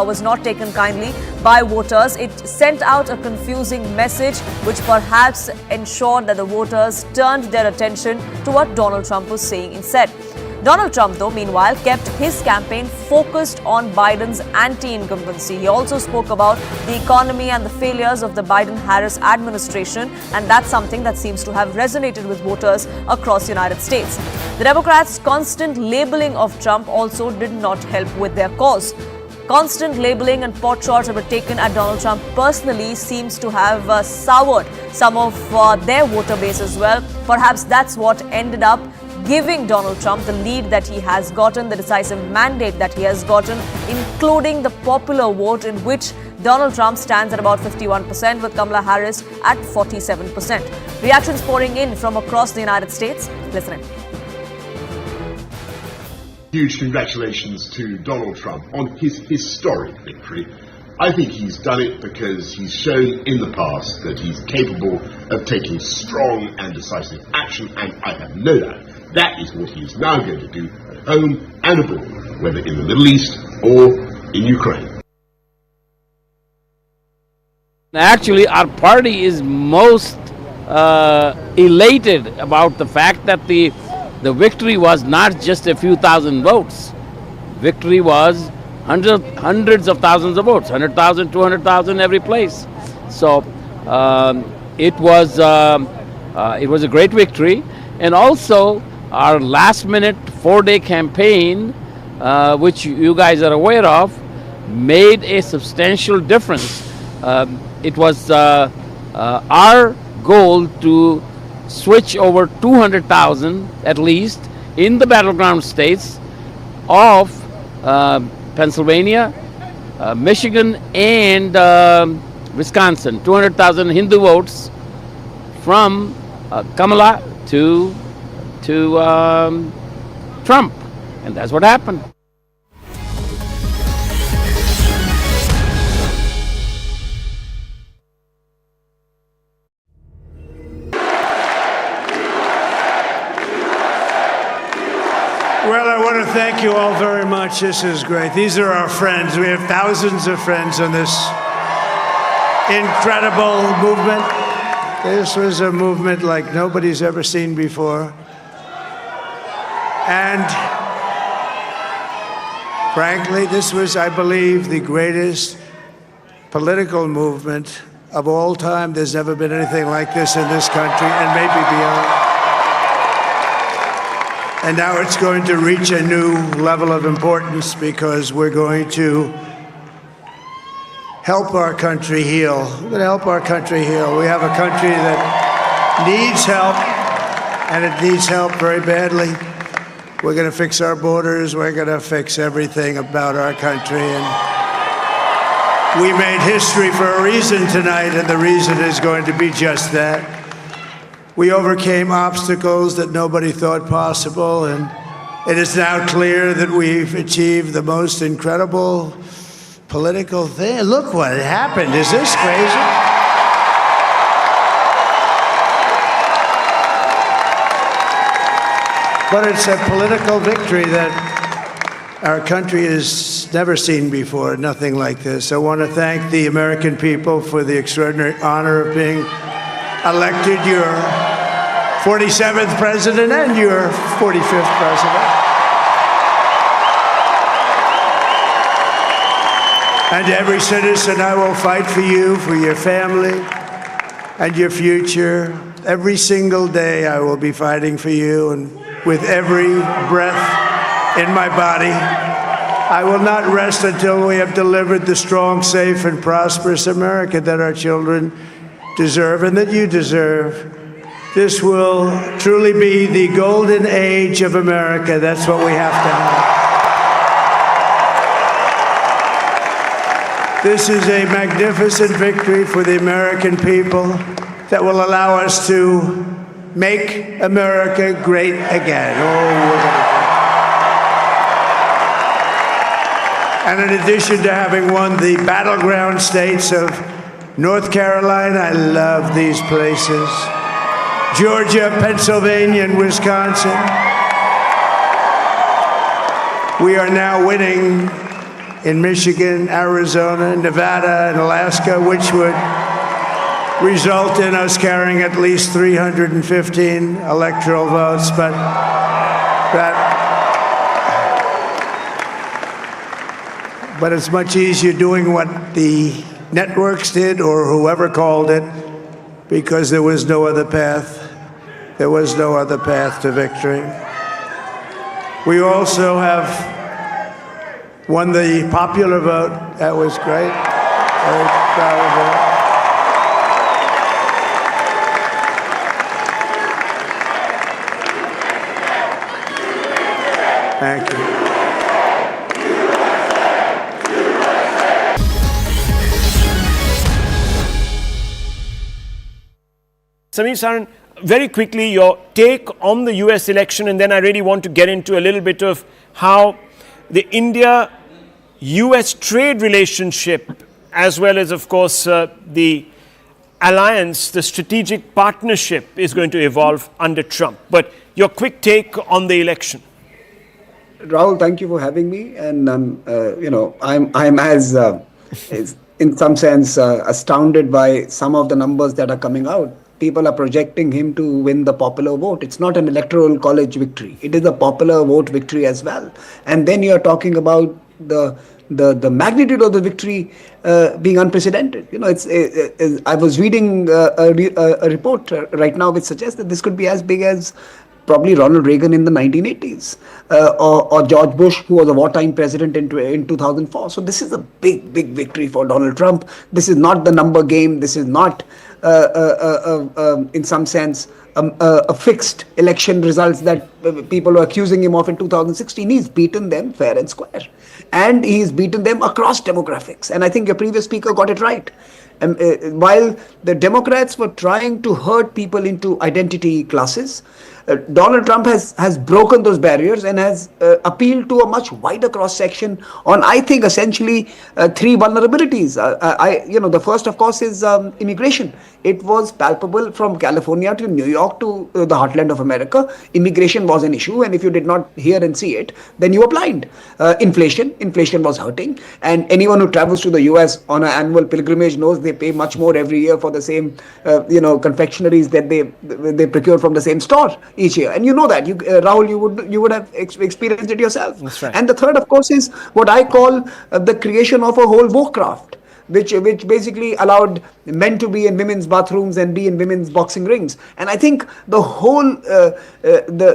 was not taken kindly by voters. It sent out a confusing message which perhaps ensured that the voters turned their attention to what Donald Trump was saying instead. Donald Trump, though, meanwhile, kept his campaign focused on Biden's anti-incumbency. He also spoke about the economy and the failures of the Biden-Harris administration, and that's something that seems to have resonated with voters across the United States. The Democrats' constant labeling of Trump also did not help with their cause. Constant labeling and pot shots that were taken at Donald Trump personally seems to have soured some of their voter base as well. Perhaps that's what ended up giving Donald Trump the lead that he has gotten, the decisive mandate that he has gotten, including the popular vote in which Donald Trump stands at about 51% with Kamala Harris at 47%. Reactions pouring in from across the United States. Listen in.
Huge congratulations to Donald Trump on his historic victory. I think he's done it because he's shown in the past that he's capable of taking strong and decisive action, and I have no doubt that is what he is now going to do at home and abroad, whether in the Middle East or in Ukraine.
Actually, our party is most elated about the fact that the victory was not just a few thousand votes. Victory was hundreds of thousands of votes, 100,000, 200,000 every place. So it was a great victory, and also our last-minute 4-day campaign, which you guys are aware of, made a substantial difference. It was our goal to switch over 200,000 at least in the battleground states of Pennsylvania, Michigan, and Wisconsin. 200,000 Hindu votes from Kamala to Trump, and that's what happened.
Well, I want to thank you all very much. This is great. These are our friends. We have thousands of friends on this incredible movement. This was a movement like nobody's ever seen before. And frankly, this was, I believe, the greatest political movement of all time. There's never been anything like this in this country and maybe beyond. And now it's going to reach a new level of importance because we're going to help our country heal. We're going to help our country heal. We have a country that needs help, and it needs help very badly. We're going to fix our borders. We're going to fix everything about our country. And we made history for a reason tonight, and the reason is going to be just that. We overcame obstacles that nobody thought possible, and it is now clear that we've achieved the most incredible political thing. Look what happened. Is this crazy? But it's a political victory that our country has never seen before, nothing like this. I want to thank the American people for the extraordinary honor of being elected your 47th president and your 45th president. And every citizen, I will fight for you, for your family, and your future. Every single day, I will be fighting for you, and with every breath in my body, I will not rest until we have delivered the strong, safe, and prosperous America that our children deserve and that you deserve. This will truly be the golden age of America. That's what we have to have. This is a magnificent victory for the American people that will allow us to make America great again. And in addition to having won the battleground states of North Carolina, I love these places, Georgia, Pennsylvania, and Wisconsin, we are now winning in Michigan, Arizona, Nevada, and Alaska, which would result in us carrying at least 315 electoral votes. But it's much easier doing what the networks did or whoever called it, because there was no other path. There was no other path to victory. We also have won the popular vote. That was great. Very proud of that. Thank you.
Samir Saran, very quickly, your take on the US election, and then I really want to get into a little bit of how the India-US trade relationship, as well as, of course, the alliance, the strategic partnership is going to evolve under Trump. But your quick take on the election.
Rahul, thank you for having me. And, I'm as, in some sense, astounded by some of the numbers that are coming out. People are projecting him to win the popular vote. It's not an electoral college victory. It is a popular vote victory as well. And then you're talking about the magnitude of the victory being unprecedented. I was reading a report right now which suggests that this could be as big as probably Ronald Reagan in the 1980s, or George Bush, who was a wartime president in 2004. So this is a big, big victory for Donald Trump. This is not the number game. This is not, in some sense, a fixed election results that people were accusing him of in 2016. He's beaten them fair and square. And he's beaten them across demographics. And I think your previous speaker got it right. While the Democrats were trying to herd people into identity classes, Donald Trump has broken those barriers and has appealed to a much wider cross section on, I think, essentially three vulnerabilities. The first, of course, is immigration. It was palpable from California to New York to the heartland of America. Immigration was an issue, and if you did not hear and see it, then you were blind. Inflation was hurting, and anyone who travels to the U.S. on an annual pilgrimage knows they pay much more every year for the same, confectionaries that they procure from the same store each year. And you know that, Rahul, you would have experienced it yourself.
That's right.
And the third, of course, is what I call the creation of a whole woke craft, which basically allowed men to be in women's bathrooms and be in women's boxing rings. And I think the whole the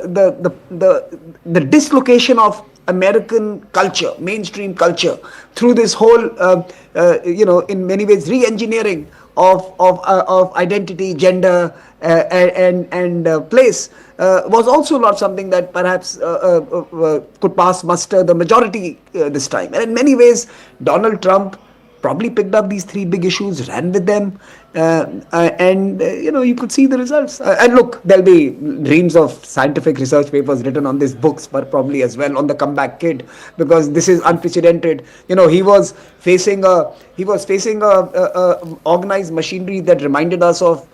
dislocation of American culture, mainstream culture, through this whole in many ways re-engineering of identity, gender, and place was also not something that perhaps could pass muster the majority this time. And in many ways, Donald Trump probably picked up these three big issues, ran with them, and you could see the results. And look, there'll be reams of scientific research papers written on these books, but probably as well on the comeback kid, because this is unprecedented. He was facing a organized machinery that reminded us of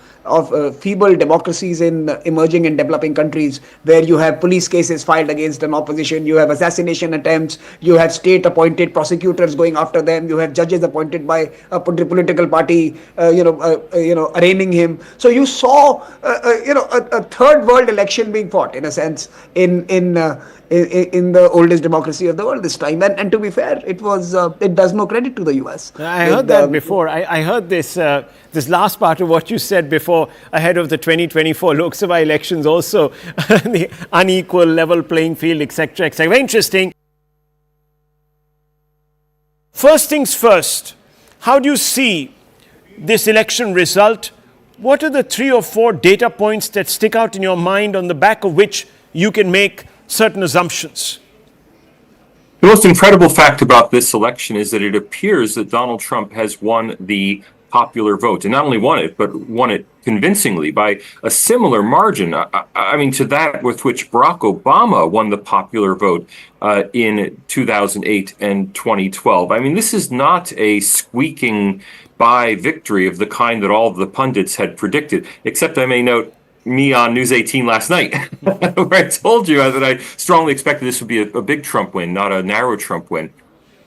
feeble democracies in emerging and developing countries, where you have police cases filed against an opposition, you have assassination attempts, you have state-appointed prosecutors going after them, you have judges appointed by a political party, arraigning him. So you saw, a third world election being fought, in a sense, in the oldest democracy of the world this time. And to be fair, it does no credit to the U.S.
I heard that before. I heard this last part of what you said before, ahead of the 2024 Lok Sabha elections also, the unequal level playing field, etc., etc. Very interesting. First things first, how do you see this election result? What are the 3 or 4 data points that stick out in your mind on the back of which you can make certain assumptions?
The most incredible fact about this election is that it appears that Donald Trump has won the popular vote, and not only won it, but won it convincingly by a similar margin. I mean, to that with which Barack Obama won the popular vote in 2008 and 2012. I mean, this is not a squeaking by victory of the kind that all of the pundits had predicted, except I may note me on News 18 last night, where I told you that I strongly expected this would be a big Trump win, not a narrow Trump win.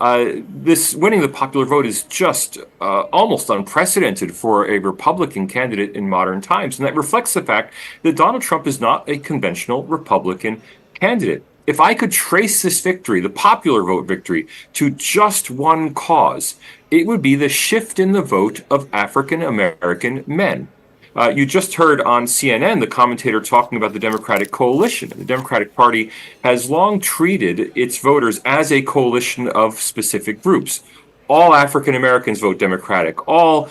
This winning the popular vote is just almost unprecedented for a Republican candidate in modern times. And that reflects the fact that Donald Trump is not a conventional Republican candidate. If I could trace this victory, the popular vote victory, to just one cause, it would be the shift in the vote of African American men. You just heard on CNN the commentator talking about the Democratic coalition. The Democratic Party has long treated its voters as a coalition of specific groups. All African Americans vote Democratic. All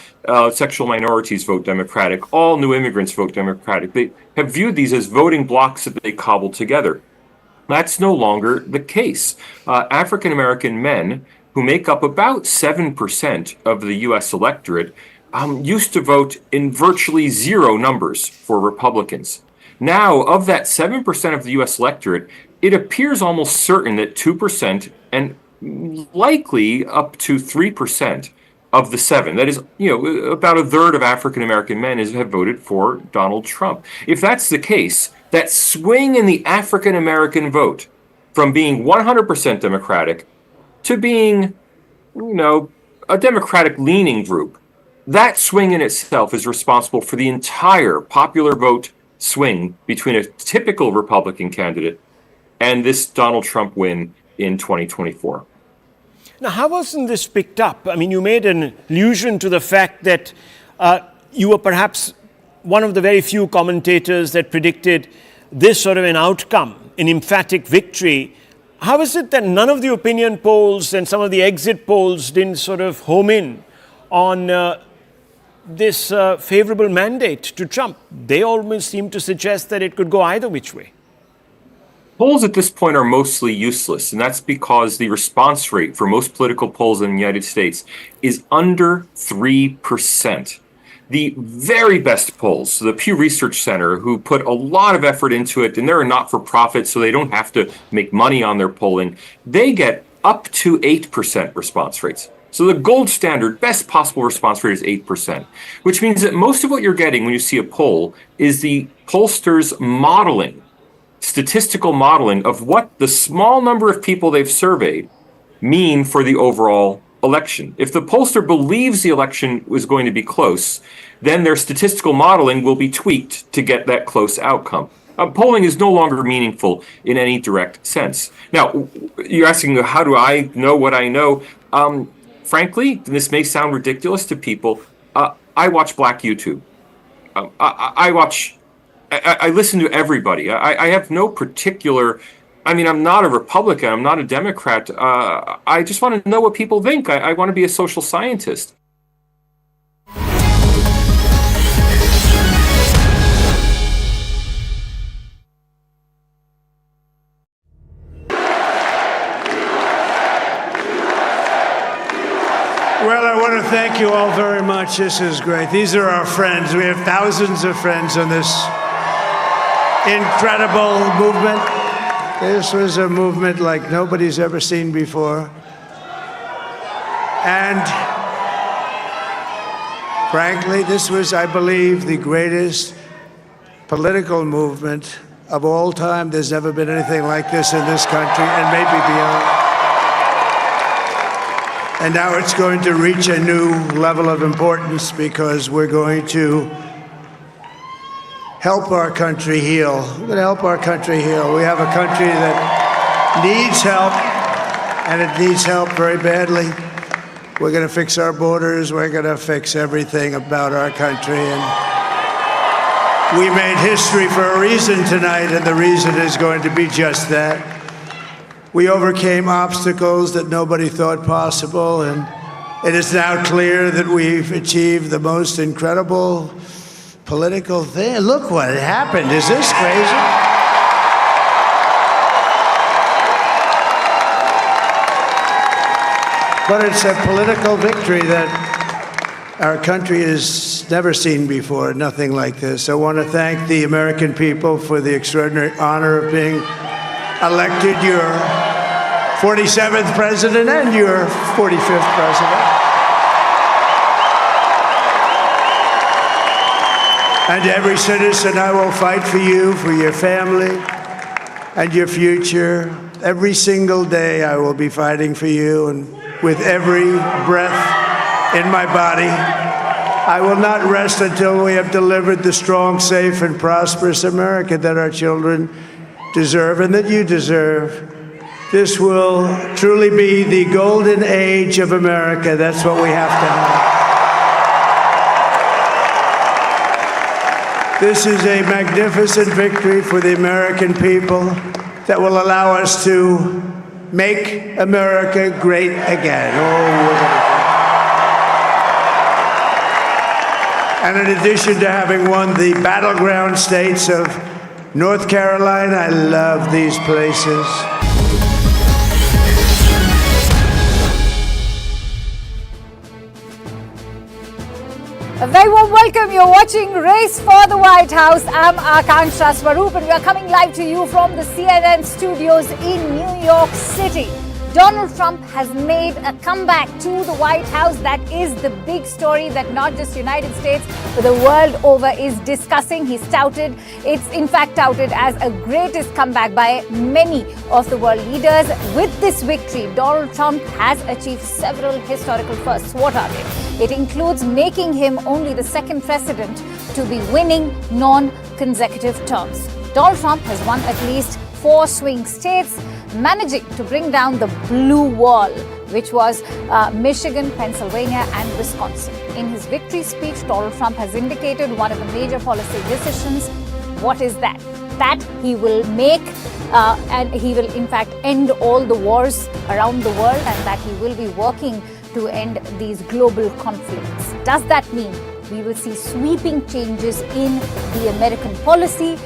sexual minorities vote Democratic. All new immigrants vote Democratic. They have viewed these as voting blocks that they cobbled together. That's no longer the case. African American men, who make up about 7% of the U.S. electorate, used to vote in virtually zero numbers for Republicans. Now, of that 7% of the U.S. electorate, it appears almost certain that 2% and likely up to 3% of the 7, that is, about a third of African American men have voted for Donald Trump. If that's the case, that swing in the African American vote from being 100% Democratic to being, a Democratic leaning group, that swing in itself is responsible for the entire popular vote swing between a typical Republican candidate and this Donald Trump win in 2024.
Now, how wasn't this picked up? I mean, you made an allusion to the fact that you were perhaps one of the very few commentators that predicted this sort of an outcome, an emphatic victory. How is it that none of the opinion polls and some of the exit polls didn't sort of home in on this favorable mandate to Trump? They almost seem to suggest that it could go either which way.
Polls at this point are mostly useless, and that's because the response rate for most political polls in the United States is under 3%. the very best polls, the Pew Research Center, who put a lot of effort into it, and they're a not-for-profit, so they don't have to make money on their polling, they get up to 8% response rates. So the gold standard, best possible response rate is 8%, which means that most of what you're getting when you see a poll is the pollsters modeling, statistical modeling of what the small number of people they've surveyed mean for the overall election. If the pollster believes the election was going to be close, then their statistical modeling will be tweaked to get that close outcome. Polling is no longer meaningful in any direct sense. Now, you're asking, how do I know what I know? Frankly, this may sound ridiculous to people. I watch Black YouTube. I listen to everybody. I have no particular, I'm not a Republican, I'm not a Democrat. I just want to know what people think. I want to be a social scientist.
Well, I want to thank you all very much. This is great. These are our friends. We have thousands of friends on this incredible movement. This was a movement like nobody's ever seen before. And frankly, this was, I believe, the greatest political movement of all time. There's never been anything like this in this country, and maybe beyond. And now it's going to reach a new level of importance because we're going to help our country heal. We're going to help our country heal. We have a country that needs help, and it needs help very badly. We're going to fix our borders. We're going to fix everything about our country. And we made history for a reason tonight, and the reason is going to be just that. We overcame obstacles that nobody thought possible, and it is now clear that we've achieved the most incredible political thing. Look what happened. Is this crazy? But it's a political victory that our country has never seen before, nothing like this. I want to thank the American people for the extraordinary honor of being elected your 47th president and your 45th president. And every citizen, I will fight for you, for your family, and your future. Every single day, I will be fighting for you, and with every breath in my body, I will not rest until we have delivered the strong, safe, and prosperous America that our children deserve and that you deserve. This will truly be the golden age of America. That's what we have to have. This is a magnificent victory for the American people that will allow us to make America great again. And in addition to having won the battleground states of North Carolina, I love these places.
A very warm welcome. You're watching Race for the White House. I'm Akanksha Swaroop, and we are coming live to you from the CNN studios in New York City. Donald Trump has made a comeback to the White House. That is the big story that not just the United States, but the world over is discussing. He's touted, it's in fact touted as a greatest comeback by many of the world leaders. With this victory, Donald Trump has achieved several historical firsts. What are they? It includes making him only the second president to be winning non-consecutive terms. Donald Trump has won at least 4 swing states, managing to bring down the blue wall, which was Michigan, Pennsylvania, and Wisconsin. In his victory speech, Donald Trump has indicated one of the major policy decisions. What is that? That he will make and he will in fact end all the wars around the world, and that he will be working to end these global conflicts. Does that mean we will see sweeping changes in the American policy?